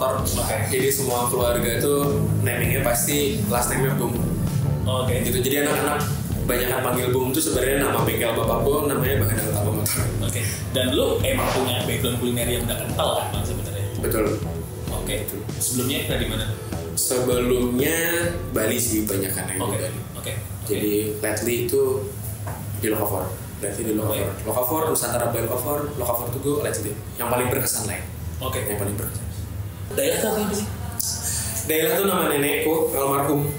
motor. Jadi semua keluarga itu namingnya pasti last name-nya Bung. Gitu. Jadi anak-anak banyak panggil Bung itu sebenarnya nama bengkel bapakku namanya Bagadang Utama Motor. Dan lu emang punya background kuliner yang udah kental kan bang sebenarnya? Betul. Sebelumnya dari mana? Sebelumnya Bali sih banyak kan yang di Bali. Jadi lately itu di Lokavor. Lokavor, Nusantara Bali Lokavor itu gue lately yang paling berkesan lah ya. Yang paling berkesan. Dailah itu apa sih? Dailah itu nama nenekku almarhum.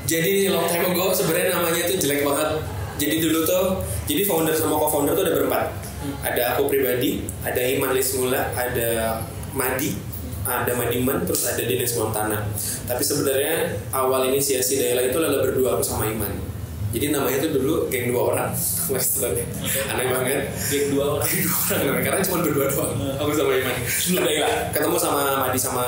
Jadi long time ago sebenarnya namanya itu jelek banget. Jadi dulu tuh, jadi founder sama co-founder tuh ada berempat. Ada aku pribadi, ada Iman Lismula, ada Madi, ada Madiman, terus ada Dennis Montana. Tapi sebenarnya awal inisiasi Dailah itu adalah berdua aku sama Iman. Jadi namanya tuh dulu geng 2 orang. Aneh banget. Geng 2 orang. Karena cuma berdua doang. Aku sama Iman. Ketemu sama Madi sama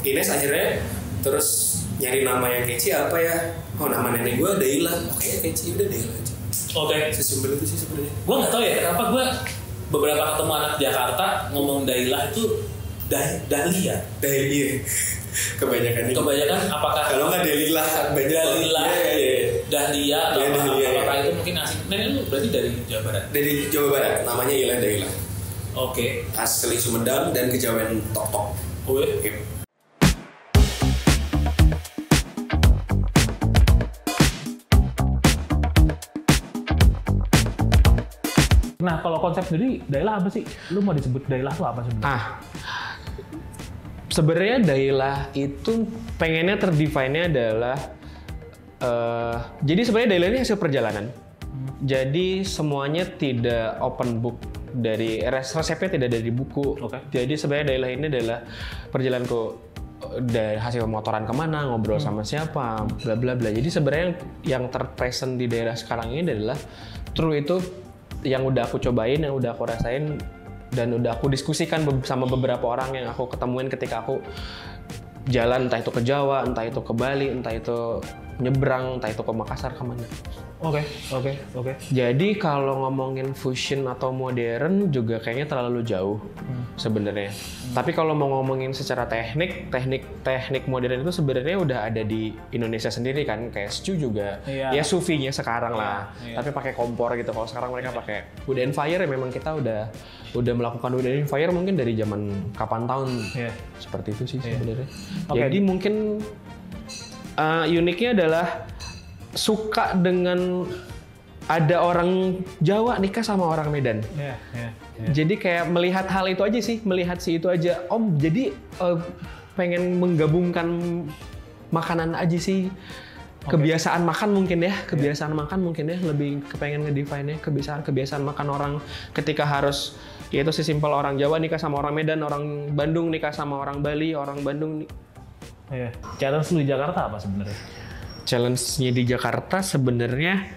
Ines akhirnya, terus nyari nama yang catchy apa ya? Oh, nama nenek gue Dailah. Oke, catchy, udah Dailah aja. Sesimpel itu sih sebenarnya. Gue nggak tahu ya kenapa gue beberapa ketemu anak Jakarta ngomong Dailah itu Dahlia. Kebanyakan apakah kalau nggak Dailah Dahlia apakah itu mungkin asing? Nenek lu berarti dari Jawa Barat? Dari Jawa Barat, namanya Ilan Dailah. Asli Sumedang dan Kejawen Tok-Tok. Nah, kalau konsep sendiri Dailah apa sih? Lu mau disebut Dailah tuh apa sebenarnya? Sebenarnya Dailah itu pengennya terdefine-nya adalah jadi sebenarnya Dailah ini hasil perjalanan. Jadi semuanya tidak open book, dari resepnya tidak dari buku. Jadi sebenarnya Dailah ini adalah perjalananku dari hasil motoran kemana, ngobrol sama siapa, bla bla bla. Jadi sebenarnya yang terpresent di daerah sekarang ini adalah true itu yang udah aku cobain, yang udah aku rasain, dan udah aku diskusikan sama beberapa orang yang aku ketemuin ketika aku jalan, entah itu ke Jawa, entah itu ke Bali, entah itu nyebrang, entah itu ke Makassar, kemana. Jadi kalau ngomongin fusion atau modern juga kayaknya terlalu jauh sebenarnya. Tapi kalau mau ngomongin secara teknik modern itu sebenarnya udah ada di Indonesia sendiri kan, kayak Stew juga, ya Sufi-nya sekarang lah. Tapi pakai kompor gitu. Kalau sekarang mereka pakai wood and fire, ya memang kita udah melakukan wood and fire mungkin dari zaman kapan tahun. Seperti itu sih sebenarnya. Jadi mungkin uniknya adalah suka dengan ada orang Jawa nikah sama orang Medan. Jadi kayak melihat hal itu aja sih, melihat si itu aja. Jadi pengen menggabungkan makanan aja sih. Kebiasaan makan mungkin ya, lebih kepengen ngedefine-nya kebiasaan makan orang ketika harus, yaitu sesimpel orang Jawa nikah sama orang Medan, orang Bandung nikah sama orang Bali, orang Bandung. Challenge lu di Jakarta apa sebenarnya? Challenge-nya di Jakarta sebenarnya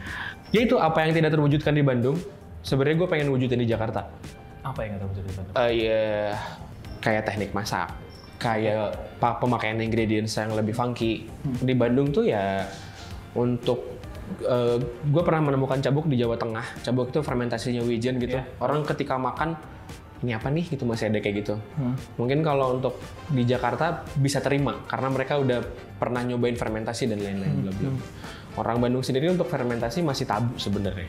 yaitu apa yang tidak terwujudkan di Bandung. Sebenarnya gue pengen wujudin di Jakarta. Apa yang tidak terwujud di Bandung? Kayak teknik masak, kayak pemakaian ingredients yang lebih funky. Di Bandung tuh ya untuk gue pernah menemukan cabuk di Jawa Tengah. Cabuk itu fermentasinya wijen gitu. Orang ketika makan, ini apa nih, gitu masih ada kayak gitu. Mungkin kalau untuk di Jakarta bisa terima karena mereka udah pernah nyobain fermentasi dan lain-lain. Orang Bandung sendiri untuk fermentasi masih tabu sebenarnya.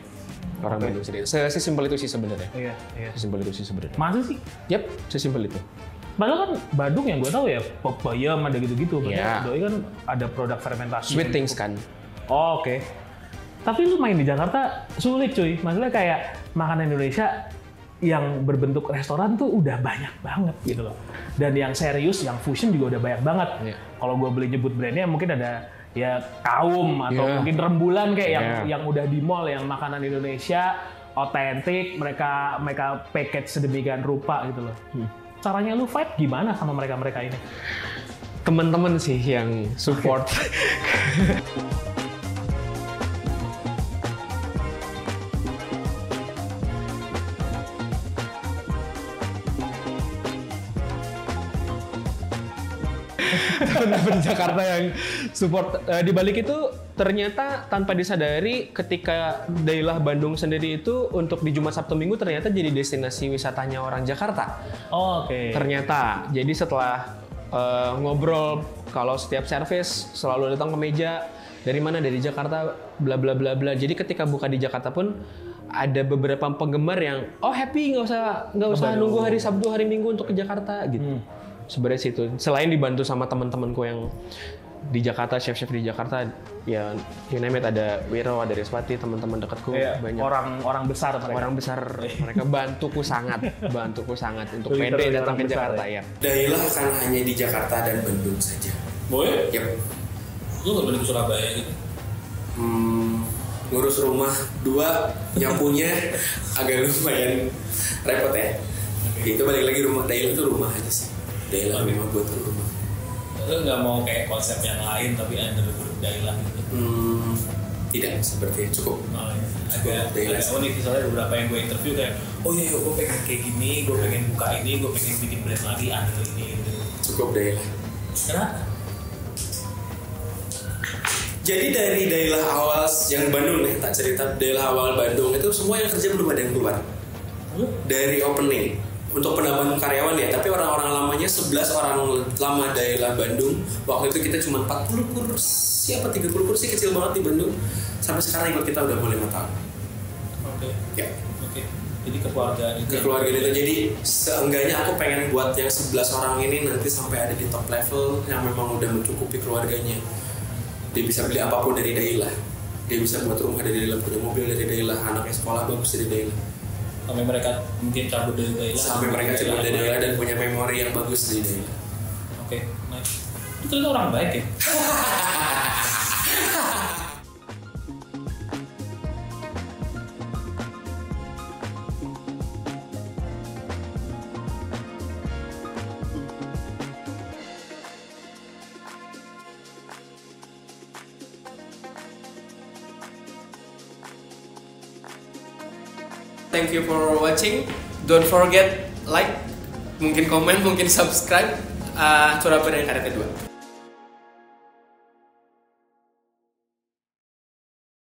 Orang Bandung sendiri. Sesimpel itu sih sebenarnya. Sesimpel itu sih sebenarnya. Masa sih? Yap, sesimpel itu. Padahal kan Bandung yang gue tahu ya Popeyem ada gitu-gitu. Doi kan ada produk fermentasi. Sweet things kan. Tapi lu main di Jakarta sulit cuy. Maksudnya kayak makanan Indonesia yang berbentuk restoran tuh udah banyak banget gitu loh. Dan yang serius, yang fusion juga udah banyak banget. Kalau gue beli nyebut brandnya mungkin ada ya Kaum atau mungkin Rembulan kayak yang udah di mall, yang makanan Indonesia otentik, mereka package sedemikian rupa gitu loh. Caranya lu fight gimana sama mereka ini? Teman-teman sih yang support. teman-teman Jakarta yang support. Di balik itu ternyata tanpa disadari ketika daerah Bandung sendiri itu untuk di Jumat Sabtu Minggu ternyata jadi destinasi wisatanya orang Jakarta. Oh, oke. Ternyata. Jadi setelah ngobrol kalau setiap service selalu datang ke meja dari mana, dari Jakarta, bla bla bla bla. Jadi ketika buka di Jakarta pun ada beberapa penggemar yang happy, nggak usah nunggu hari Sabtu hari Minggu untuk ke Jakarta gitu. Sebenarnya situ. Selain dibantu sama teman-temanku yang di Jakarta, chef-chef di Jakarta, ya you name it, ada Wiro, ada Respati, teman-teman dekatku banyak. Orang besar mereka. Orang besar mereka bantuku sangat untuk pede datang ke Jakarta ya. Dailah kan hanya di Jakarta dan Bandung saja. Boy? Yap. Lu nggak balik ke Surabaya gitu? Ngurus rumah 2, nyapunya agak lumayan repot ya. Itu balik lagi rumah Dailah itu rumah aja sih. Dailah memang buat rumah. Lu nggak mau kayak konsep yang lain tapi under grup Dailah gitu? Tidak, seperti cukup. Agak unik, misalnya beberapa yang gue interview kayak, oh iya, gue pengen kayak gini, gue pengen buka ini, gue pengen bikin brand lagi, under ini gitu. Cukup Dailah. Kenapa? Jadi dari Dailah awal yang Bandung nih, tak cerita Dailah awal Bandung itu semua yang kerja belum ada yang keluar. Dari opening untuk penambahan karyawan ya, tapi orang-orang lamanya 11 orang lama Dailah Bandung. Waktu itu kita cuma 40 kursi apa 30 kursi, kecil banget di Bandung. Sampai sekarang ikut kita udah mau 5 tahun. Oke. Ya. Oke. Jadi kekeluargaan itu. Kekeluargaan itu. Jadi seenggaknya aku pengen buat yang 11 orang ini nanti sampai ada di top level yang memang udah mencukupi keluarganya. Dia bisa beli apapun dari Dailah. Dia bisa buat rumah dari Dailah, punya mobil dari Dailah, anaknya sekolah bagus dari Dailah. Sampai mereka mungkin cabut dari Dailah. Sampai mereka cabut dari Dailah dan punya memori yang bagus dari Dailah. Oke, nice. Itu ternyata orang baik ya? Thank you for watching. Don't forget like, mungkin komen, mungkin subscribe. Surabaya Karya Kedua.